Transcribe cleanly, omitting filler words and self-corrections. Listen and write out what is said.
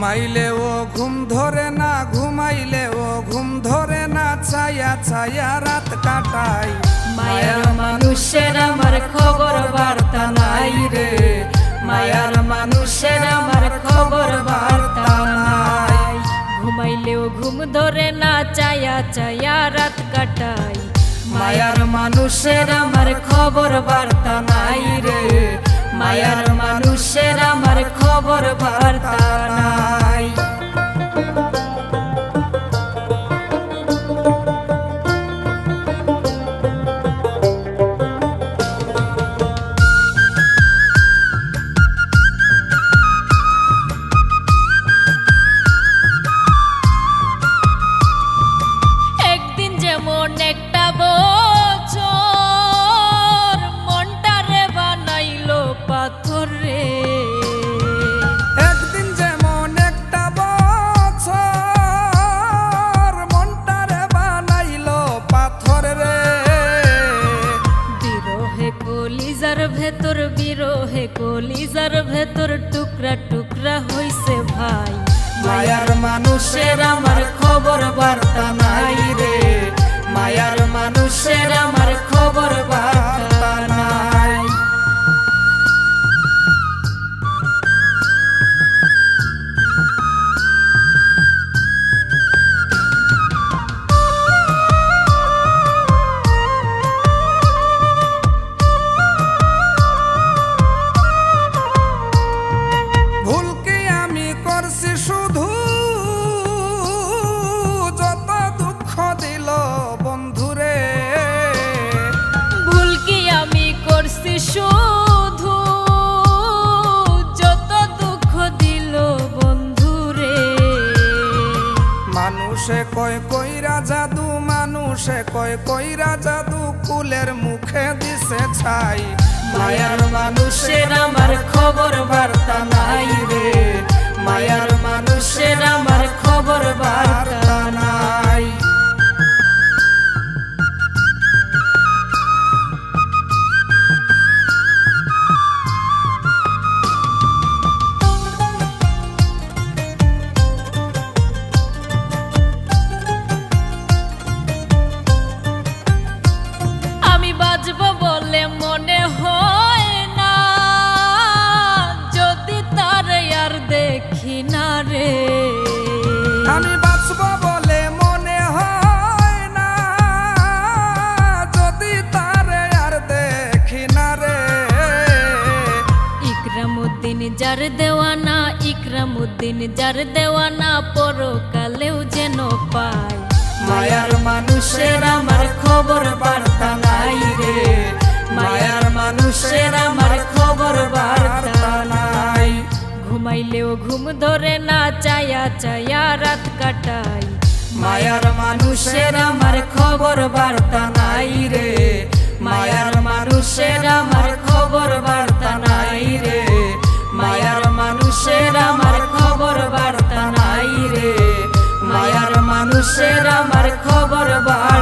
ঘুমাইলেও ঘুম ধরে না, ঘুমাইলেও ঘুম ধরে না, ছায়া ছায়া রাত কাটাই। মায়ার মানুষের আমার খবর বার্তা নাই রে, মায়ার মানুষের আমার খবর বার্তা নাই। ঘুমাইলেও ঘুম ধরে না, ছায়া ছায়া রাত কাটাই। মায়ার মানুষের আমার খবর বার্তা নাই রে, মায়ার মানুষের আমার খবর বার্তা নাই। একদিন যেমন একটা বছর মনটারে বানাইলো পাথর রে, একদিন যেমন একটা বছর মনটারে বানাইলো পাথর রে। বিরহে কলিজার ভেতর, বিরহে কলিজার ভেতর টুকরা টুকরা হইছে ভাই। মায়ার মানুষের আমার খবর বার্তা নাই রে, মায়ার মানুষের আমার খবর বার্তা নাই। ভুল কি আমি করছি শুধু, যত দুঃখ দিল বন্ধুরে। ভুল কি আমি করছি শুধু, যত দুঃখ দিল বন্ধুরে। মানুষে কয় কইরা জাদু, মানুষে কয় কইরা জাদু, কুলের মুখে দিছে ছাই। মায়ার মানুষের আমার খবর বার্তা নাই রে, মায়ার মানুষের আমার খবর বার্তা নাই। আমি বাঁচব বলে মনে হয় না, যদি তার আর দেখি না রে। আমি বাঁচব বলে মনে হয় না, যদি তারে আর দেখি না রে। ইকরামউদ্দিন যার দেওয়ানা, ইকরামউদ্দিন যার দেওয়ানা, পরকালেও যেন পায়। মায়ার মানুষের আমার খবর বার্তা নাই রে, মায়ার মানুষের আমার খবর বার্তা নাই। ঘুমাইলেও ঘুম ধরে না, ছায়া ছায়া রাত কাটাই। মায়ার মানুষের আমার খবর বার্তা নাই রে, মায়ার মানুষের আমার খবর বার্তা নাই রে, মায়ার মানুষের আমার খবর বার্তা নাই রে, মায়ার মানুষের আমার খবর বার্তা